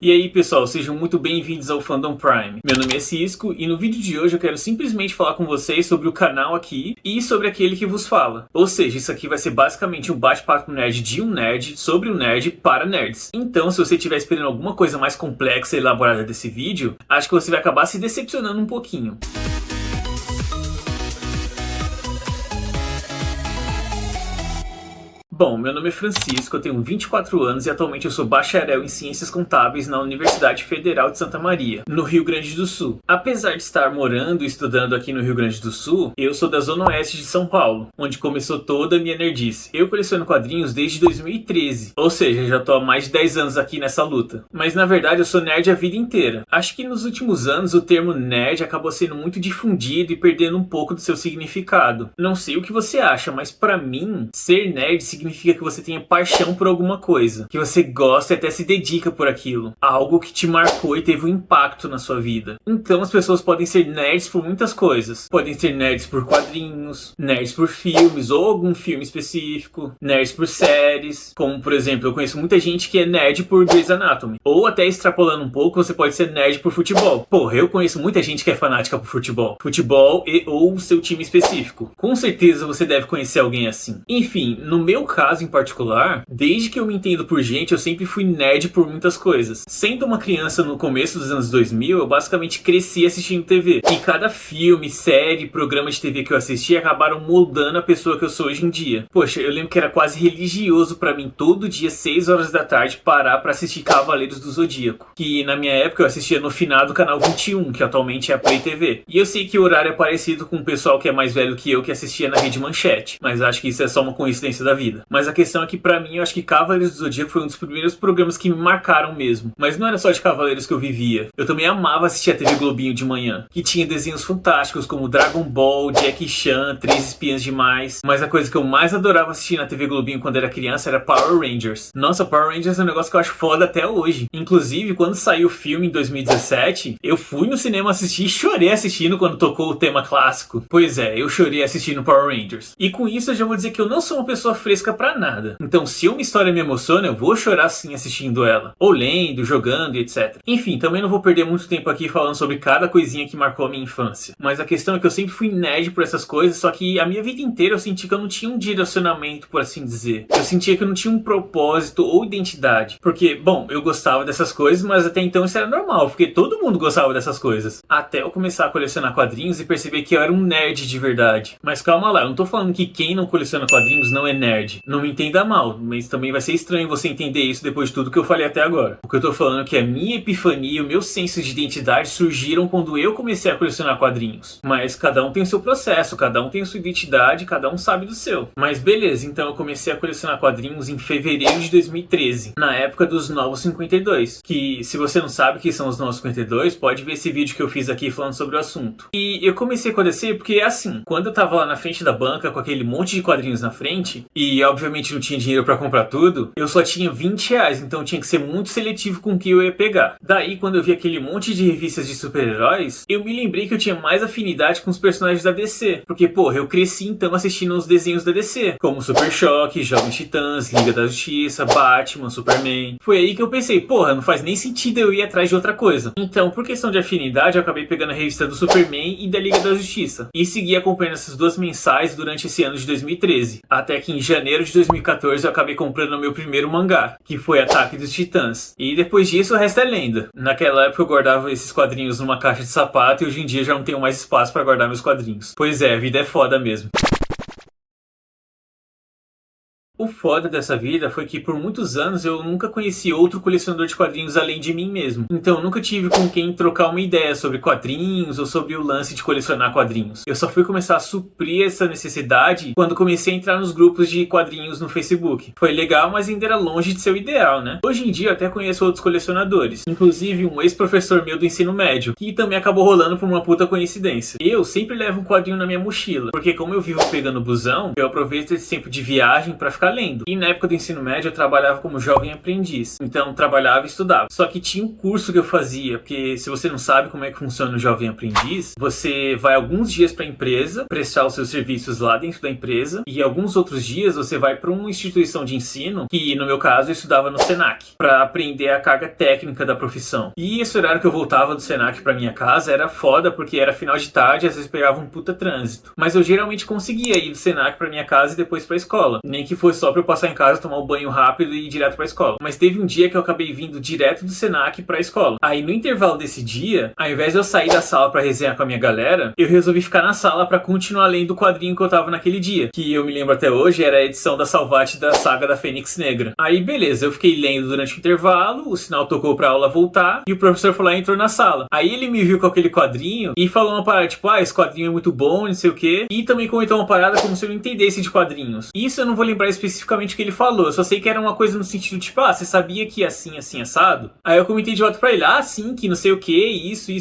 E aí pessoal, sejam muito bem-vindos ao Fandom Prime. Meu nome é Cisco e no vídeo de hoje eu quero simplesmente falar com vocês sobre o canal aqui e sobre aquele que vos fala. Ou seja, isso aqui vai ser basicamente um bate-papo nerd de um nerd sobre um nerd para nerds. Então, se você estiver esperando alguma coisa mais complexa e elaborada desse vídeo, acho que você vai acabar se decepcionando um pouquinho. Bom, meu nome é Francisco, eu tenho 24 anos e atualmente eu sou bacharel em Ciências Contábeis na Universidade Federal de Santa Maria, no Rio Grande do Sul. Apesar de estar morando e estudando aqui no Rio Grande do Sul, eu sou da Zona Oeste de São Paulo, onde começou toda a minha nerdice. Eu coleciono quadrinhos desde 2013, ou seja, já tô há mais de 10 anos aqui nessa luta. Mas na verdade eu sou nerd a vida inteira. Acho que nos últimos anos o termo nerd acabou sendo muito difundido e perdendo um pouco do seu significado. Não sei o que você acha, mas pra mim, ser nerd significa que você tenha paixão por alguma coisa, que você gosta e até se dedica por aquilo, algo que te marcou e teve um impacto na sua vida. Então as pessoas podem ser nerds por muitas coisas, podem ser nerds por quadrinhos, nerds por filmes ou algum filme específico, nerds por séries, como por exemplo, eu conheço muita gente que é nerd por Grey's Anatomy, ou até extrapolando um pouco, você pode ser nerd por futebol. Porra, eu conheço muita gente que é fanática por futebol e ou o seu time específico. Com certeza você deve conhecer alguém assim. Enfim, no meu caso em particular, desde que eu me entendo por gente, eu sempre fui nerd por muitas coisas. Sendo uma criança no começo dos anos 2000, eu basicamente cresci assistindo TV. E cada filme, série, programa de TV que eu assisti acabaram moldando a pessoa que eu sou hoje em dia. Poxa, eu lembro que era quase religioso pra mim todo dia, 6 horas da tarde, parar pra assistir Cavaleiros do Zodíaco. Que na minha época eu assistia no final do canal 21, que atualmente é a Play TV. E eu sei que o horário é parecido com o pessoal que é mais velho que eu, que assistia na Rede Manchete. Mas acho que isso é só uma coincidência da vida. Mas a questão é que pra mim, eu acho que Cavaleiros do Zodíaco foi um dos primeiros programas que me marcaram mesmo. Mas não era só de Cavaleiros que eu vivia. Eu também amava assistir a TV Globinho de manhã, que tinha desenhos fantásticos como Dragon Ball, Jackie Chan, Três Espiãs Demais. Mas a coisa que eu mais adorava assistir na TV Globinho quando era criança era Power Rangers. Nossa, Power Rangers é um negócio que eu acho foda até hoje. Inclusive, quando saiu o filme em 2017, eu fui no cinema assistir e chorei assistindo quando tocou o tema clássico. Pois é, eu chorei assistindo Power Rangers. E com isso eu já vou dizer que eu não sou uma pessoa fresca pra nada. Então, se uma história me emociona, eu vou chorar sim assistindo ela. Ou lendo, jogando e etc. Enfim, também não vou perder muito tempo aqui falando sobre cada coisinha que marcou a minha infância. Mas a questão é que eu sempre fui nerd por essas coisas, só que a minha vida inteira eu senti que eu não tinha um direcionamento, por assim dizer. Eu sentia que eu não tinha um propósito ou identidade. Porque, bom, eu gostava dessas coisas, mas até então isso era normal, porque todo mundo gostava dessas coisas. Até eu começar a colecionar quadrinhos e perceber que eu era um nerd de verdade. Mas calma lá, eu não tô falando que quem não coleciona quadrinhos não é nerd. Não me entenda mal, mas também vai ser estranho você entender isso depois de tudo que eu falei até agora. O que eu tô falando é que a minha epifania e o meu senso de identidade surgiram quando eu comecei a colecionar quadrinhos. Mas cada um tem o seu processo, cada um tem a sua identidade, cada um sabe do seu. Mas beleza, então eu comecei a colecionar quadrinhos em fevereiro de 2013, na época dos Novos 52. Que, se você não sabe o que são os Novos 52, pode ver esse vídeo que eu fiz aqui falando sobre o assunto. E eu comecei a colecionar porque é assim, quando eu tava lá na frente da banca com aquele monte de quadrinhos na frente, e obviamente não tinha dinheiro pra comprar tudo, eu só tinha 20 reais, então tinha que ser muito seletivo com o que eu ia pegar. Daí, quando eu vi aquele monte de revistas de super-heróis, eu me lembrei que eu tinha mais afinidade com os personagens da DC. Porque, porra, eu cresci então assistindo os desenhos da DC, como Super Choque, Jovens Titãs, Liga da Justiça, Batman, Superman. Foi aí que eu pensei, porra, não faz nem sentido eu ir atrás de outra coisa. Então, por questão de afinidade, eu acabei pegando a revista do Superman e da Liga da Justiça. E segui acompanhando essas duas mensais durante esse ano de 2013. Até que em janeiro de 2014 eu acabei comprando o meu primeiro mangá, que foi Ataque dos Titãs. E depois disso o resto é lenda. Naquela época eu guardava esses quadrinhos numa caixa de sapato e hoje em dia já não tenho mais espaço para guardar meus quadrinhos. Pois é, a vida é foda mesmo. O foda dessa vida foi que por muitos anos eu nunca conheci outro colecionador de quadrinhos além de mim mesmo. Então eu nunca tive com quem trocar uma ideia sobre quadrinhos ou sobre o lance de colecionar quadrinhos. Eu só fui começar a suprir essa necessidade quando comecei a entrar nos grupos de quadrinhos no Facebook. Foi legal, mas ainda era longe de ser o ideal, né? Hoje em dia eu até conheço outros colecionadores, inclusive um ex-professor meu do ensino médio, que também acabou rolando por uma puta coincidência. Eu sempre levo um quadrinho na minha mochila, porque como eu vivo pegando busão, eu aproveito esse tempo de viagem pra ficar ficar lendo. E na época do ensino médio eu trabalhava como jovem aprendiz. Então trabalhava e estudava. Só que tinha um curso que eu fazia, porque se você não sabe como é que funciona o jovem aprendiz, você vai alguns dias para a empresa, prestar os seus serviços lá dentro da empresa, e alguns outros dias você vai para uma instituição de ensino, que no meu caso eu estudava no Senac, para aprender a carga técnica da profissão. E esse horário que eu voltava do Senac para minha casa era foda, porque era final de tarde, às vezes pegava um puta trânsito. Mas eu geralmente conseguia ir do Senac para minha casa e depois para a escola. Nem que fosse só para eu passar em casa, tomar um banho rápido e ir direto para a escola. Mas teve um dia que eu acabei vindo direto do Senac para a escola. Aí no intervalo desse dia, ao invés de eu sair da sala para resenhar com a minha galera, eu resolvi ficar na sala para continuar lendo o quadrinho que eu tava naquele dia, que eu me lembro até hoje era a edição da Salvati da saga da Fênix Negra. Aí beleza, eu fiquei lendo durante o intervalo, o sinal tocou pra aula voltar e o professor foi lá e entrou na sala. Aí ele me viu com aquele quadrinho e falou uma parada tipo, esse quadrinho é muito bom, não sei o que, e também comentou uma parada como se eu não entendesse de quadrinhos. Isso eu não vou lembrar especificamente o que ele falou, eu só sei que era uma coisa no sentido tipo, você sabia que assim, assim, assado? Aí eu comentei de volta pra ele, sim, que não sei o que, isso.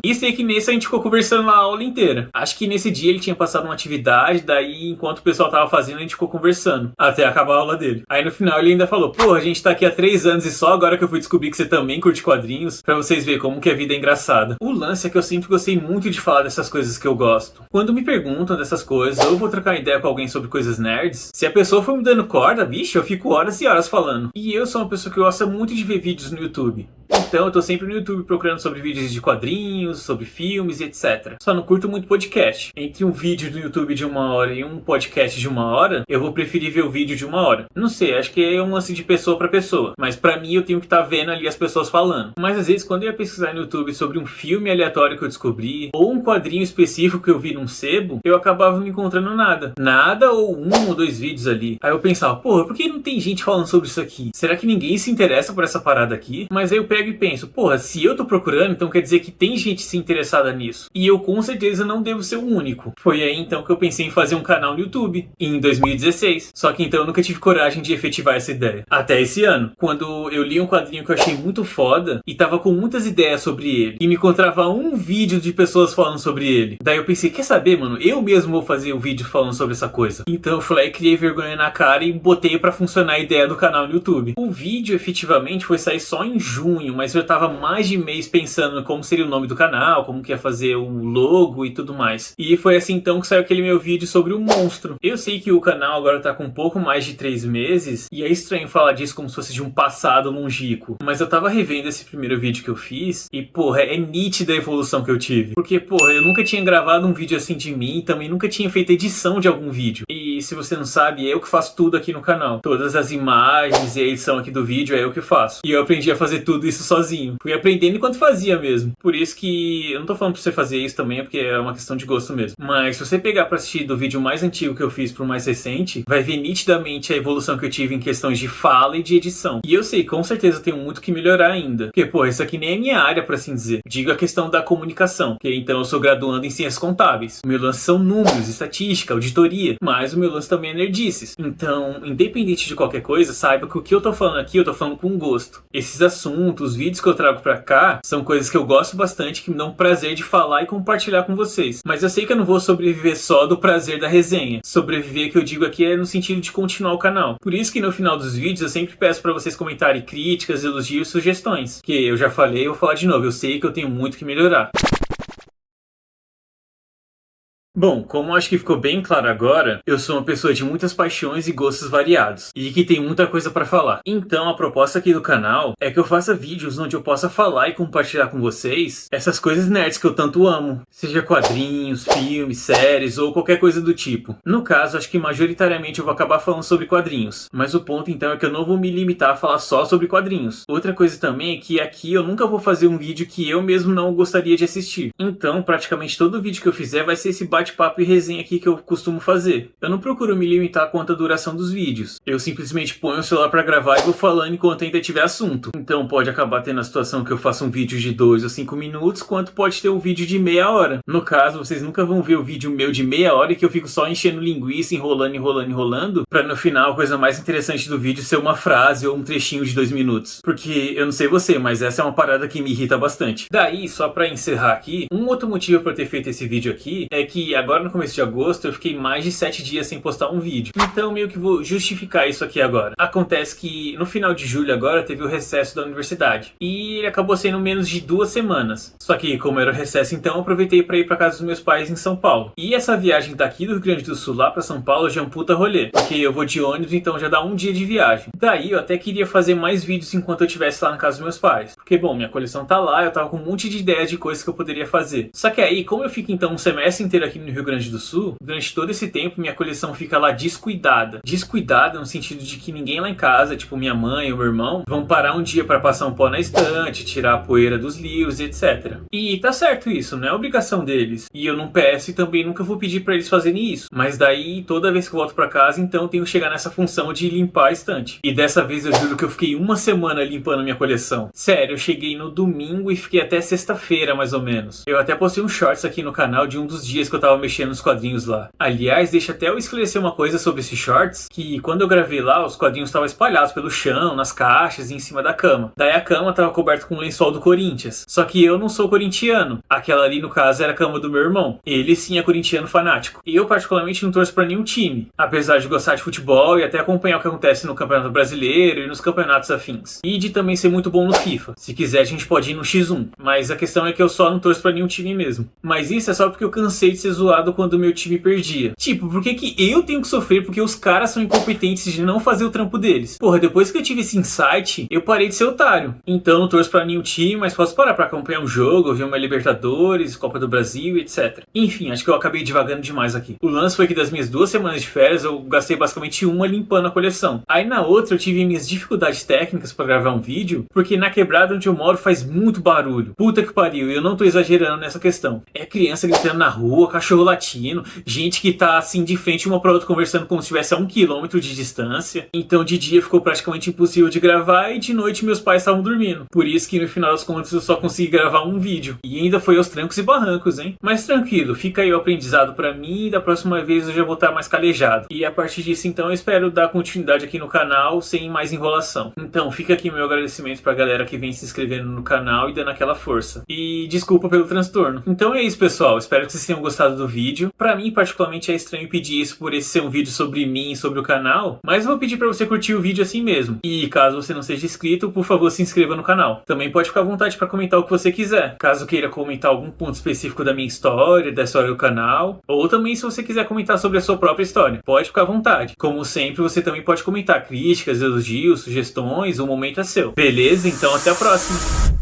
E sei que nesse a gente ficou conversando na aula inteira. Acho que nesse dia ele tinha passado uma atividade, daí enquanto o pessoal tava fazendo a gente ficou conversando, até acabar a aula dele. Aí no final ele ainda falou, a gente tá aqui há 3 anos e só agora que eu fui descobrir que você também curte quadrinhos, pra vocês verem como que a vida é engraçada. O lance é que eu sempre gostei muito de falar dessas coisas que eu gosto. Quando me perguntam dessas coisas, ou eu vou trocar ideia com alguém sobre coisas nerds, se a pessoa for me dando corda, bicho, eu fico horas e horas falando. E eu sou uma pessoa que gosta muito de ver vídeos no YouTube. Então eu tô sempre no YouTube procurando sobre vídeos de quadrinhos, sobre filmes e etc. Só não curto muito podcast. Entre um vídeo do YouTube de 1 hora e um podcast de 1 hora, eu vou preferir ver o vídeo de 1 hora. Não sei, acho que é um lance de pessoa pra pessoa. Mas pra mim eu tenho que estar vendo ali as pessoas falando. Mas às vezes quando eu ia pesquisar no YouTube sobre um filme aleatório que eu descobri, ou um quadrinho específico que eu vi num sebo, eu acabava não encontrando nada. Nada ou 1 ou 2 vídeos ali. Aí eu pensava, por que não tem gente falando sobre isso aqui? Será que ninguém se interessa por essa parada aqui? Mas aí eu pego e penso, se eu tô procurando, então quer dizer que tem gente se interessada nisso. E eu com certeza não devo ser o único. Foi aí então que eu pensei em fazer um canal no YouTube, em 2016. Só que então eu nunca tive coragem de efetivar essa ideia. Até esse ano, quando eu li um quadrinho que eu achei muito foda, e tava com muitas ideias sobre ele, e me encontrava um vídeo de pessoas falando sobre ele. Daí eu pensei, quer saber, mano? Eu mesmo vou fazer um vídeo falando sobre essa coisa. Então eu fui lá e criei vergonha na cara e botei pra funcionar a ideia do canal no YouTube. O vídeo efetivamente foi sair só em junho, mas eu tava mais de mês pensando como seria o nome do canal, como que ia fazer o logo e tudo mais. E foi assim então que saiu aquele meu vídeo sobre o monstro. Eu sei que o canal agora tá com um pouco mais de 3 meses, e é estranho falar disso como se fosse de um passado longínquo. Mas eu tava revendo esse primeiro vídeo que eu fiz, e é nítida a evolução que eu tive. Porque eu nunca tinha gravado um vídeo assim de mim, também nunca tinha feito edição de algum vídeo. E se você não sabe, é eu que faço tudo aqui no canal. Todas as imagens e a edição aqui do vídeo é eu que faço. E eu aprendi a fazer tudo isso sozinho. Fui aprendendo enquanto fazia mesmo. Por isso que eu não tô falando pra você fazer isso também, porque é uma questão de gosto mesmo. Mas se você pegar pra assistir do vídeo mais antigo que eu fiz pro mais recente, vai ver nitidamente a evolução que eu tive em questões de fala e de edição. E eu sei, com certeza tenho muito que melhorar ainda. Porque, isso aqui nem é minha área, por assim dizer. Digo a questão da comunicação. Que então eu sou graduando em ciências contábeis. O meu lance são números, estatística, auditoria. Mas o meu lance também é nerdices. Então, independente de qualquer coisa, saiba que o que eu tô falando aqui, eu tô falando com gosto. Esses assuntos, os vídeos que eu trago pra cá, são coisas que eu gosto bastante, que me dão prazer de falar e compartilhar com vocês. Mas eu sei que eu não vou sobreviver só do prazer da resenha. Sobreviver, que eu digo aqui, é no sentido de continuar o canal. Por isso que no final dos vídeos eu sempre peço pra vocês comentarem críticas, elogios e sugestões. Que eu já falei e vou falar de novo, eu sei que eu tenho muito que melhorar. Bom, como acho que ficou bem claro agora, eu sou uma pessoa de muitas paixões e gostos variados, e que tem muita coisa pra falar. Então a proposta aqui do canal é que eu faça vídeos onde eu possa falar e compartilhar com vocês essas coisas nerds que eu tanto amo. Seja quadrinhos, filmes, séries ou qualquer coisa do tipo. No caso, acho que majoritariamente eu vou acabar falando sobre quadrinhos. Mas o ponto então é que eu não vou me limitar a falar só sobre quadrinhos. Outra coisa também é que aqui eu nunca vou fazer um vídeo que eu mesmo não gostaria de assistir. Então praticamente todo vídeo que eu fizer vai ser esse bate-papo e resenha aqui que eu costumo fazer. Eu não procuro me limitar quanto à duração dos vídeos. Eu simplesmente ponho o celular pra gravar e vou falando enquanto ainda tiver assunto. Então pode acabar tendo a situação que eu faça um vídeo de 2 ou 5 minutos, quanto pode ter um vídeo de meia hora. No caso, vocês nunca vão ver o vídeo meu de meia hora e que eu fico só enchendo linguiça, enrolando, pra no final a coisa mais interessante do vídeo ser uma frase ou um trechinho de 2 minutos. Porque eu não sei você, mas essa é uma parada que me irrita bastante. Daí, só pra encerrar aqui, um outro motivo pra eu ter feito esse vídeo aqui é que agora no começo de agosto eu fiquei mais de 7 dias sem postar um vídeo. Então meio que vou justificar isso aqui agora. Acontece que no final de julho agora teve o recesso da universidade. E ele acabou sendo menos de 2 semanas. Só que como era o recesso então eu aproveitei para ir para casa dos meus pais em São Paulo. E essa viagem daqui do Rio Grande do Sul lá para São Paulo já é um puta rolê. Porque eu vou de ônibus, então já dá um dia de viagem. Daí eu até queria fazer mais vídeos enquanto eu estivesse lá na casa dos meus pais. Porque bom, minha coleção tá lá, eu tava com um monte de ideias de coisas que eu poderia fazer. Só que aí, como eu fico então um semestre inteiro aqui no Rio Grande do Sul, durante todo esse tempo minha coleção fica lá descuidada. Descuidada no sentido de que ninguém lá em casa, tipo minha mãe ou meu irmão, vão parar um dia para passar um pó na estante, tirar a poeira dos livros, etc. E tá certo isso, não é obrigação deles. E eu não peço e também nunca vou pedir para eles fazerem isso. Mas daí, toda vez que eu volto para casa, então eu tenho que chegar nessa função de limpar a estante. E dessa vez eu juro que eu fiquei uma semana limpando a minha coleção. Sério, eu cheguei no domingo e fiquei até sexta-feira, mais ou menos. Eu até postei um shorts aqui no canal de um dos dias que eu tava mexendo nos quadrinhos lá. Aliás, deixa até eu esclarecer uma coisa sobre esses shorts, que quando eu gravei lá, os quadrinhos estavam espalhados pelo chão, nas caixas e em cima da cama. Daí a cama tava coberta com um lençol do Corinthians. Só que eu não sou corintiano. Aquela ali, no caso, era a cama do meu irmão. Ele sim é corintiano fanático. Eu, particularmente, não torço pra nenhum time. Apesar de gostar de futebol e até acompanhar o que acontece no Campeonato Brasileiro e nos campeonatos afins. E de também ser muito bom no FIFA. Se quiser, a gente pode ir no X1. Mas a questão é que eu só não torço pra nenhum time mesmo. Mas isso é só porque eu cansei de ser zoado quando o meu time perdia. Tipo, por que eu tenho que sofrer porque os caras são incompetentes de não fazer o trampo deles? Porra, depois que eu tive esse insight, eu parei de ser otário. Então não torço pra nenhum time, mas posso parar pra acompanhar um jogo, ouvir uma Libertadores, Copa do Brasil, etc. Enfim, acho que eu acabei divagando demais aqui. O lance foi que das minhas 2 semanas de férias, eu gastei basicamente uma limpando a coleção. Aí na outra eu tive minhas dificuldades técnicas pra gravar um vídeo, porque na quebrada onde eu moro faz muito barulho. Puta que pariu, e eu não tô exagerando nessa questão. É criança gritando na rua, cachorro latindo, gente que tá assim de frente uma pra outra conversando como se estivesse a 1 quilômetro de distância. Então de dia ficou praticamente impossível de gravar e de noite meus pais estavam dormindo. Por isso que no final das contas eu só consegui gravar um vídeo. E ainda foi aos trancos e barrancos, hein? Mas tranquilo, fica aí o aprendizado pra mim e da próxima vez eu já vou estar mais calejado. E a partir disso então eu espero dar continuidade aqui no canal sem mais enrolação. Então fica aqui meu agradecimento pra galera que vem se inscrevendo no canal e dando aquela força. E desculpa pelo transtorno. Então é isso, pessoal. Espero que vocês tenham gostado do vídeo. Pra mim, particularmente, é estranho pedir isso por esse ser um vídeo sobre mim e sobre o canal, mas eu vou pedir pra você curtir o vídeo assim mesmo. E caso você não seja inscrito, por favor, se inscreva no canal. Também pode ficar à vontade pra comentar o que você quiser. Caso queira comentar algum ponto específico da minha história, da história do canal, ou também se você quiser comentar sobre a sua própria história, pode ficar à vontade. Como sempre, você também pode comentar críticas, elogios, sugestões, o momento é seu. Beleza? Então até a próxima!